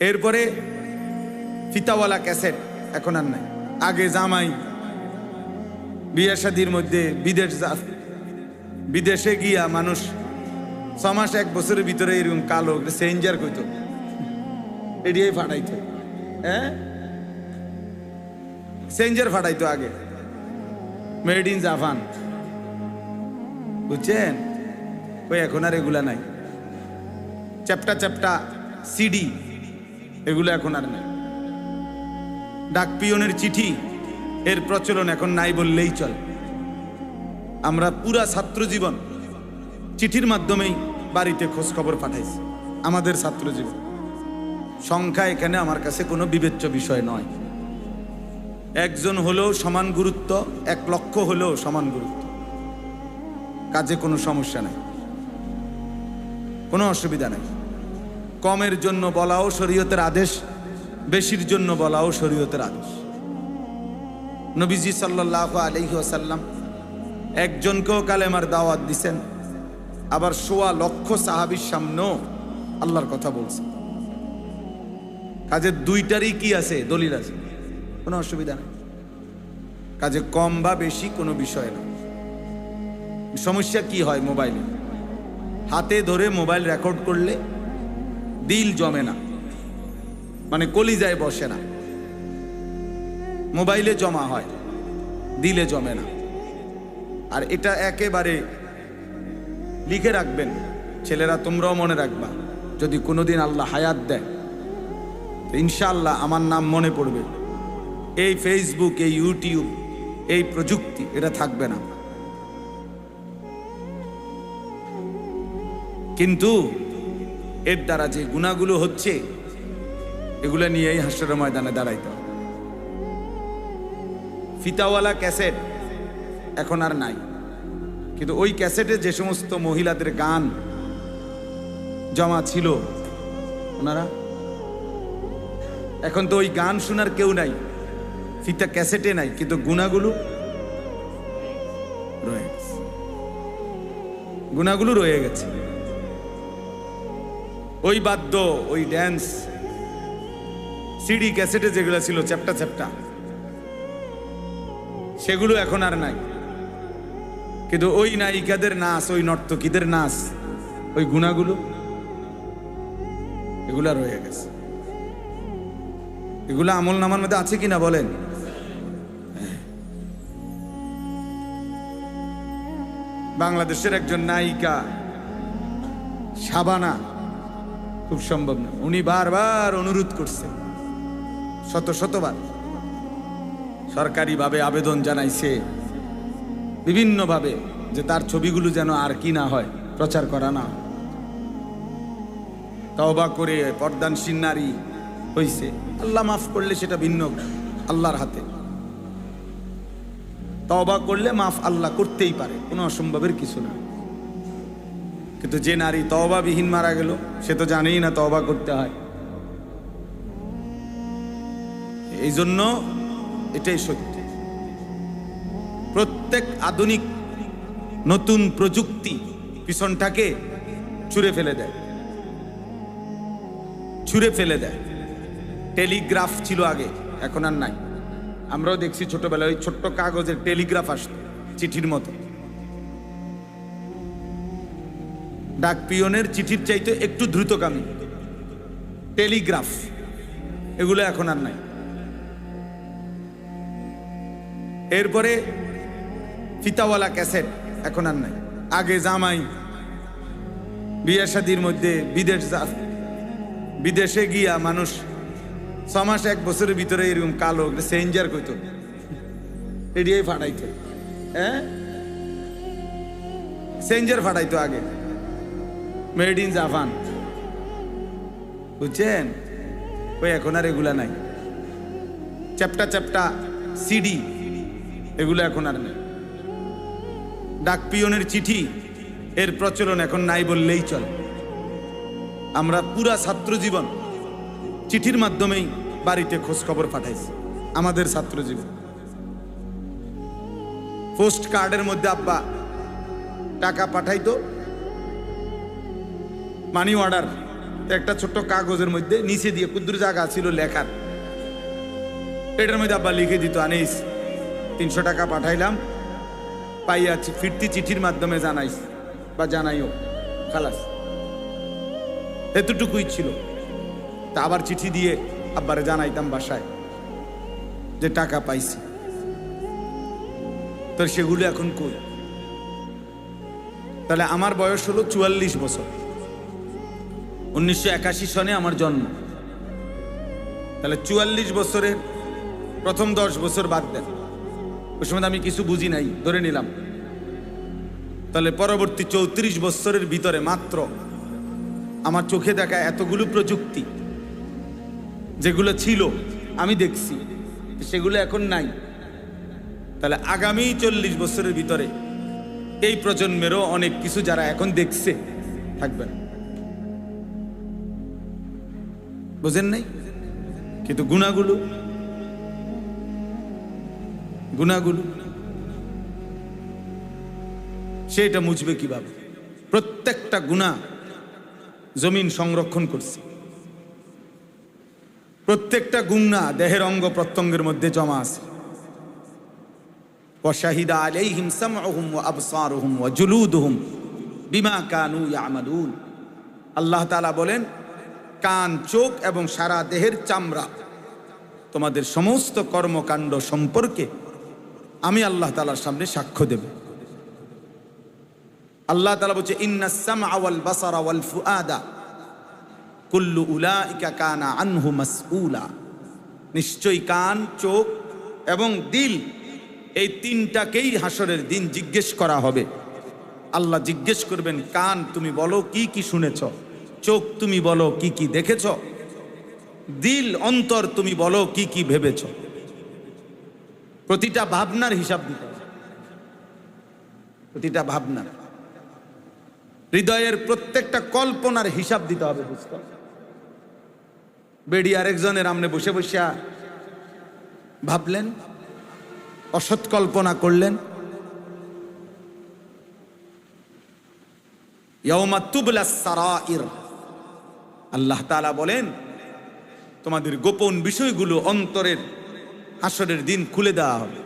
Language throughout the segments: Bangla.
এরপরে ফিতাওয়ালা ক্যাসেট এখন আর নাই। আগে জামাই বিয়ে শাদির মধ্যে বিদেশে গিয়া মানুষ 6 মাস 1 বছরের ভিতরে এরকম কালো চেঞ্জার কইতো, এডিয়াই ফাটাইতো। চেঞ্জার ফাটাইতো আগে, মেড ইন জাপান, বুঝছেন? ওই এখন আর এগুলা নাই। চ্যাপ্টা চ্যাপ্টা সিডি এগুলো এখন আর নাই। ডাক পিয়নের চিঠি এর প্রচলন এখন নাই বললেই চলে। আমরা পুরা ছাত্র জীবন চিঠির মাধ্যমেই বাড়িতে খোঁজ খবর পাঠাইছি। আমাদের ছাত্র জীবন সংখ্যা এখানে আমার কাছে কোনো বিবেচ্য বিষয় নয়। একজন হলেও সমান গুরুত্ব, 1 লক্ষ হলেও সমান গুরুত্ব। কাজে কোনো সমস্যা নাই, কোনো অসুবিধা নাই। কমের জন্য বলাও শরীয়তের আদেশ, বেশির জন্য বলাও শরীয়তের আদেশ। নবীজি সাল্লাল্লাহু আলাইহি ওয়াসাল্লাম একজনকেও কালেমার দাওয়াত দিছেন, আবার 1.25 লক্ষ সাহাবীর সামনেও আল্লাহর কথা বলছেন। কাজে দুইটারই কি আছে? দলিল আছে, কোনো অসুবিধা নেই। কাজে কম বা বেশি কোনো বিষয় না। সমস্যা কি হয়? মোবাইলে হাতে ধরে মোবাইল রেকর্ড করলে দিল জমে না, মানে কলিজায় বসে না। মোবাইলে জমা হয়, দিলে জমে না। আর এটা একেবারে লিখে রাখবেন ছেলেরা, তোমরাও মনে রাখবা। যদি কোনোদিন আল্লাহ হায়াত দেয় তো ইনশাআল্লাহ আমার নাম মনে পড়বে। এই ফেসবুক, এই ইউটিউব, এই প্রযুক্তি এটা থাকবে না। কিন্তু এর দ্বারা যে গুনাহগুলো হচ্ছে এগুলো নিয়েই হাসরের ময়দানে দাঁড়াইতে হবে। ফিতাওয়ালা ক্যাসেট এখন আর নাই, কিন্তু ওই ক্যাসেটে যে সমস্ত মহিলাদের গান জমা ছিল, ওনারা এখন তো ওই গান শোনার কেউ নাই, ফিতা ক্যাসেটে নাই, কিন্তু গুনাহগুলো রয়ে গেছে। গুনাহগুলো রয়ে গেছে। ওই বাদ্য, ওই ড্যান্স সিডি ক্যাসেটে যেগুলো ছিল চ্যাপ্টা চ্যাপ্টা, সেগুলো এখন আর নাই। কিন্তু ওই নায়িকাদের নাচ, ওই নর্তকীদের নাচ, ওই গুনাহগুলো এগুলা রয়ে গেছে। এগুলা আমল নামার মধ্যে আছে কিনা বলেন? বাংলাদেশের একজন নায়িকা শাবানা, খুব সম্ভব না, উনি বারবার অনুরোধ করছেন, শতবার সরকারিভাবে আবেদন জানাইছে বিভিন্নভাবে, যে তার ছবিগুলো যেন আর কি না হয়, প্রচার করা না। তওবা করে পর্দানশীল নারী হইছে, আল্লাহ মাফ করলে সেটা ভিন্ন, আল্লাহর হাতে। তওবা করলে মাফ আল্লাহ করতেই পারে, কোনো অসম্ভবের কিছু না। কিন্তু যে নারী তওবাবিহীন মারা গেল, সে তো জানেই না তওবা করতে হয়। এই জন্য এটাই সত্য, প্রত্যেক আধুনিক নতুন প্রযুক্তি পিছনটাকে ছুঁড়ে ফেলে দেয়, ছুঁড়ে ফেলে দেয়। টেলিগ্রাফ ছিল আগে, এখন আর নাই। আমরাও দেখছি ছোটবেলায় ওই ছোট্ট কাগজের টেলিগ্রাফ আসতো, চিঠির মতো। ডাক পিয়নের চিঠির চাইতে একটু দ্রুতগামী টেলিগ্রাফ, এগুলো এখন আর নাই। এরপরে ফিতাওয়ালা ক্যাসেট এখন আর নাই। আগে জামাই বিয়ে শাদির মধ্যে বিদেশে গিয়া মানুষ 6 মাস 1 বছরের ভিতরে এরকম কালো চেঞ্জার কইতো, এডিয়াই ফাটাইতো। চেঞ্জার ফাটাইতো আগে, মেড ইন জাপান, বুঝছেন? ওই এখন আর এগুলা নাই। চ্যাপ্টা চ্যাপ্টা সিডি এগুলো এখন আর নেই। ডাক পিয়নের চিঠি এর প্রচলন এখন নাই বললেই চলে। আমরা পুরা ছাত্র জীবন চিঠির মাধ্যমেই বাড়িতে খোঁজ খবর পাঠাইছি। আমাদের ছাত্র জীবন পোস্ট কার্ডের মধ্যে আব্বা টাকা পাঠাইতো, মানি অর্ডার তো একটা ছোট্ট কাগজের মধ্যে নিচে দিয়ে কুদ্দুর জায়গা ছিল লেখার, এটার মধ্যে আব্বা লিখে দিত, আনিস 300 টাকা পাঠাইলাম, পাইয়া ফিরতি চিঠির মাধ্যমে জানাইস বা জানাইও, খালাস। এতটুকুই ছিল। তা আবার চিঠি দিয়ে আব্বারে জানাইতাম বাসায় যে টাকা পাইছি। তো সেগুলো এখন কই? তাহলে আমার বয়স হলো 44 বছর। 1981 সনে আমার জন্ম। তাহলে 44 বছরের প্রথম 10 বছর বাদ দেন, ওই সময় আমি কিছু বুঝি নাই, ধরে নিলাম। তাহলে পরবর্তী 34 বছরের ভিতরে মাত্র আমার চোখে দেখা এতগুলো প্রযুক্তি যেগুলো ছিল আমি দেখছি, সেগুলো এখন নাই। তাহলে আগামী 40 বছরের ভিতরে এই প্রজন্মেরও অনেক কিছু যারা এখন দেখছে থাকবে না। বুঝেন নাই? কিন্তু গুণাগুলো সেটা মুছবে কিভাবে? প্রত্যেকটা গুনাহ জমিন সংরক্ষণ করছে, প্রত্যেকটা গুনাহ দেহের অঙ্গ প্রত্যঙ্গের মধ্যে জমা আছে। ওয়াশাহিদা আলাইহিম সামউহুম ওয়া আবসারুহুম ওয়া জুলুদুহুম বিমা কানু ইয়ামালুন। আল্লাহ তাআলা বলেন, কান, চোখ এবং সারা দেহের চামড়া তোমাদের সমস্ত কর্মকাণ্ড সম্পর্কে আমি আল্লাহ তাআলার সামনে সাক্ষ্য দেব। আল্লাহ তাআলা বলছে, ইন্নাস সামআ ওয়াল বাসারা ওয়াল ফুআদা কুল্লু উলাইকা কানা আনহু মাসউলা। নিশ্চয়ই কান, চোখ এবং দিল, এই তিনটাকেই হাসরের দিন জিজ্ঞেস করা হবে। আল্লাহ জিজ্ঞেস করবেন, কান তুমি বলো কি কি শুনেছ, চোখ তুমি বলো কি কি দেখেছ, দিল অন্তর তুমি বলো কি কি ভেবেছ। প্রতিটা ভাবনার হিসাব দিতে হবে, প্রতিটা ভাবনার, হৃদয়ের প্রত্যেকটা কল্পনার হিসাব দিতে হবে। বুঝতে বেড়ি আরেকজনের আমনে বসে বসে ভাবলেন, অসৎ কল্পনা করলেন। ইয়াউমা তুবলাস সারাইর, আল্লাহ তাআলা বলেন তোমাদের গোপন বিষয়গুলো অন্তরের হাসরের দিন খুলে দেওয়া হবে,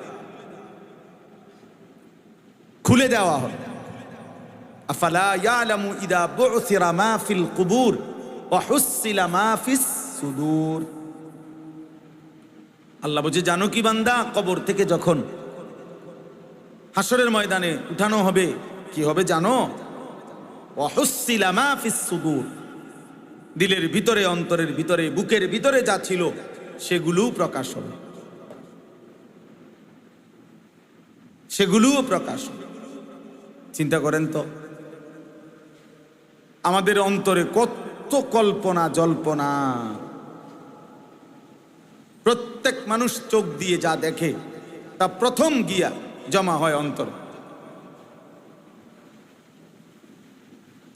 খুলে দেওয়া হবে। আফালা ইয়ালামু ইদা বু'থিরা মা ফিল কুবুর ওয়া হুসিলা মা ফিস সুদূর। আল্লাহ বলছে, জানো কি বান্দা, কবর থেকে যখন হাসরের ময়দানে উঠানো হবে, কি হবে জানো? ওয়া হুসিলা মা ফিস সুদূর, দিলের ভিতরে, অন্তরের ভিতরে, বুকের ভিতরে যা ছিল সেগুলোও প্রকাশ হবে, সেগুলোও প্রকাশ হবে। চিন্তা করেন তো, আমাদের অন্তরে কত কল্পনা জল্পনা। প্রত্যেক মানুষ চোখ দিয়ে যা দেখে তা প্রথম গিয়া জমা হয় অন্তরে।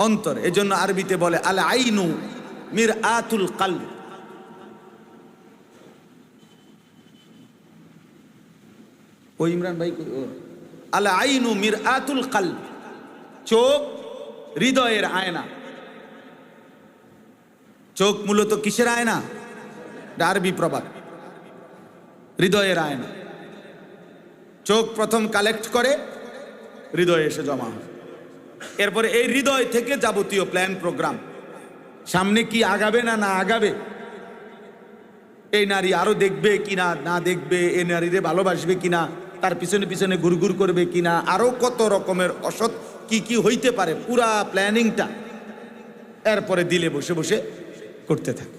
অন্তর, এজন্য আরবিতে বলে আল আইনু মিরআতুল কলব। ও ইমরান ভাই, আল আইনু মিরআতুল কলব, চোখ হৃদয়ের আয়না। চোখ মূলত কিসের আয়না? আরবি প্রবাদ, হৃদয়ের আয়না। চোখ প্রথম কালেক্ট করে, হৃদয়ে এসে জমা হয়। এরপরে এই হৃদয় থেকে যাবতীয় প্ল্যান প্রোগ্রাম, সামনে কি আগাবে না না আগাবে, এই নারী আরো দেখবে কিনা না দেখবে, এই নারীরে ভালোবাসবে কিনা, তার পিছনে পিছনে গুড়গুড় করবে কিনা, আরো কত রকমের অসৎ কি কি হইতে পারে, পুরা প্ল্যানিংটা এরপরে দিলে বসে বসে করতে থাকে।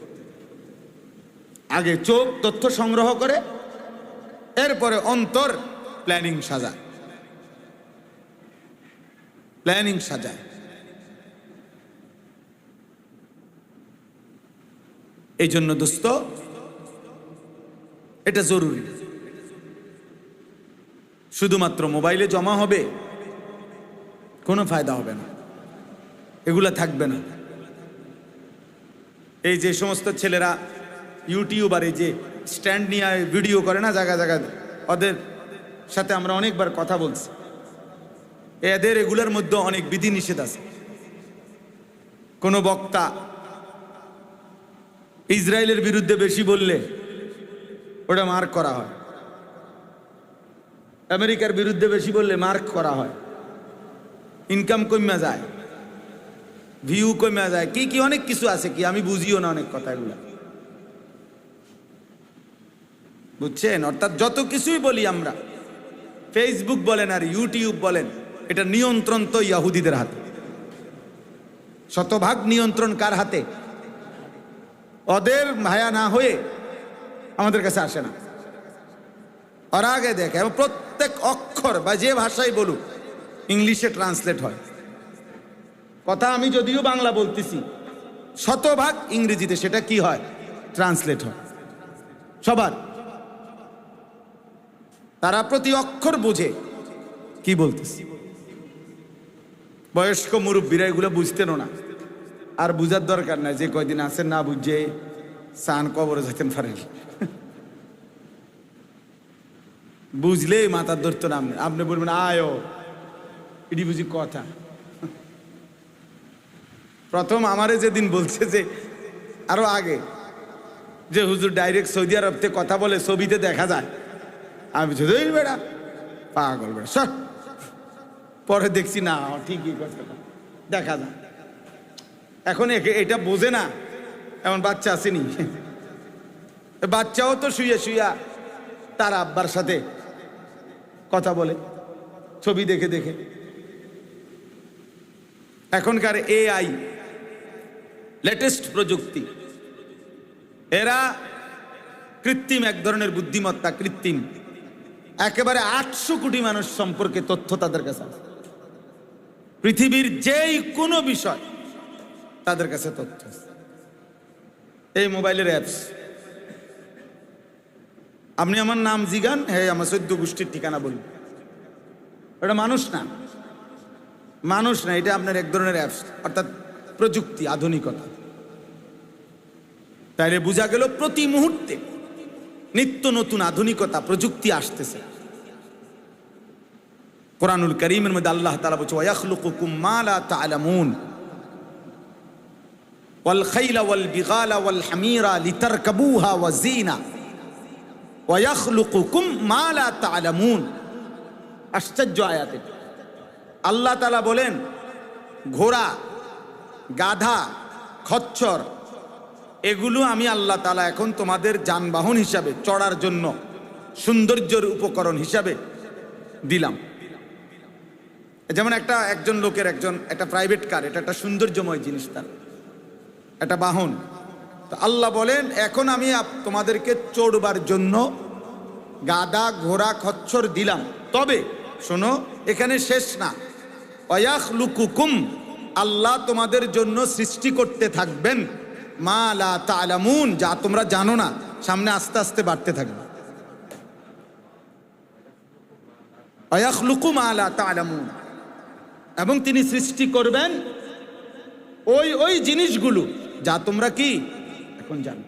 আগে চোখ তথ্য সংগ্রহ করে, এরপরে অন্তর প্ল্যানিং সাজায়, প্ল্যানিং সাজায়। এই জন্য দোস্ত, এটা জরুরি। শুধুমাত্র মোবাইলে জমা হবে, কোনো ফায়দা হবে না, এগুলা থাকবে না। এই যে সমস্ত ছেলেরা ইউটিউবার, এই যে স্ট্যান্ড নিয়ে ভিডিও করে না জায়গা জায়গা, ওদের সাথে আমরা অনেকবার কথা বলছি। এদের এগুলোর মধ্যে অনেক বিধিনিষেধ আছে। কোনো বক্তা ইসরায়েলের বিরুদ্ধে বেশি বললে ওটা মার্ক করা হয়, আমেরিকার বিরুদ্ধে বেশি বললে মার্ক করা হয়, ইনকাম কমে যায়, ভিউ কমে যায়, কি কি অনেক কিছু আছে, কি আমি বুঝিও না অনেক কথা এগুলা, বুঝছেন? অর্থাৎ যত কিছুই বলি আমরা, ফেসবুক বলেন আর ইউটিউব বলেন, এটা নিয়ন্ত্রণ তো ইহুদিদের হাতে। শতভাগ নিয়ন্ত্রণ কার হাতে? ওদের ভায়া না হয়ে আমাদের কাছে আসে না, ওরা আগে দেখে, এবং প্রত্যেক অক্ষর বা যে ভাষাই বলুক ইংলিশে ট্রান্সলেট হয়। কথা আমি যদিও বাংলা বলতেছি, শতভাগ ইংরেজিতে সেটা কি হয়? ট্রান্সলেট হয় সবার। তারা প্রতি অক্ষর বুঝে কি বলতেছি। বয়স্ক মুরব্বীরা এগুলো বুঝতেনও না, আর বুঝার দরকার নাই, যে কয়দিন আছেন না বুঝে সান কবরে যেতেন পারেন, বুঝলেই মাথার ধরতো না। আপনি বলবেন আয়ো, এটি বুঝি কথা। প্রথম আমারে যেদিন বলছে, যে আরো আগে, যে হুজুর ডাইরেক্ট সৌদি আরব থেকে কথা বলে, ছবিতে দেখা যায়, আমি বেড়া পাগল বেড়া সব। পরে দেখছি না, ঠিকই কথা দেখা যায়। এখন এটা বোঝে না, এমন বাচ্চা আসেনি, বাচ্চাও তো শুয়ে শুয়া তার আব্বার সাথে কথা বলে ছবি দেখে দেখে। এখনকার AI লেটেস্ট প্রযুক্তি, এরা কৃত্রিম এক ধরনের বুদ্ধিমত্তা, কৃত্রিম একেবারে 800 কোটি মানুষ সম্পর্কে তথ্য তাদের কাছে আছে। পৃথিবীর যেই কোনো বিষয় তাদের কাছে তথ্য আছে। এই মোবাইলের অ্যাপস, আপনি আমার নাম জিগান, হ্যাঁ আমার 14 গোষ্ঠীর ঠিকানা বলুন। এটা মানুষ না, মানুষ না, এটা আপনার এক ধরনের অ্যাপস, অর্থাৎ প্রযুক্তি, আধুনিকতা। তাইলে বোঝা গেল প্রতি মুহূর্তে নিত্য নতুন আধুনিকতা, প্রযুক্তি আসতেছে। কোরআনুল কারীমের মধ্যে আল্লাহ তাআলা বলছে, ওয়ায়াখলুকুকুম মা লা তা'লামুন ওয়াল খাইলা ওয়াল বিগালা ওয়াল হামিরা লিতারকাবুহা ওয়া যিনা ওয়ায়াখলুকুকুম মা লা তা'লামুন। আশ্চর্য আয়াত। আল্লাহ তাআলা বলেন, ঘোড়া, গাধা, খচ্চর, এগুলো আমি আল্লাহ তাআলা এখন তোমাদের যানবাহন হিসাবে, চড়ার জন্য সৌন্দর্যের উপকরণ হিসাবে দিলাম। যেমন একজন লোকের একটা প্রাইভেট কার, এটা একটা সৌন্দর্যময় জিনিস, তার একটা বাহন। তো আল্লাহ বলেন, এখন আমি তোমাদেরকে চড়বার জন্য গাধা, ঘোড়া, খচ্চর দিলাম। তবে শোনো, এখানে শেষ না। ওয়ায়াখলুকুকুম, আল্লাহ তোমাদের জন্য সৃষ্টি করতে থাকবেন মা লা তা'লামুন, যা তোমরা জানো না, সামনে আস্তে আস্তে বাড়তে থাকবে। ওয়ায়াখলুকু মা লা তা'লামুন, এবং তিনি সৃষ্টি করবেন ওই জিনিসগুলো যা তোমরা কি এখন জানো।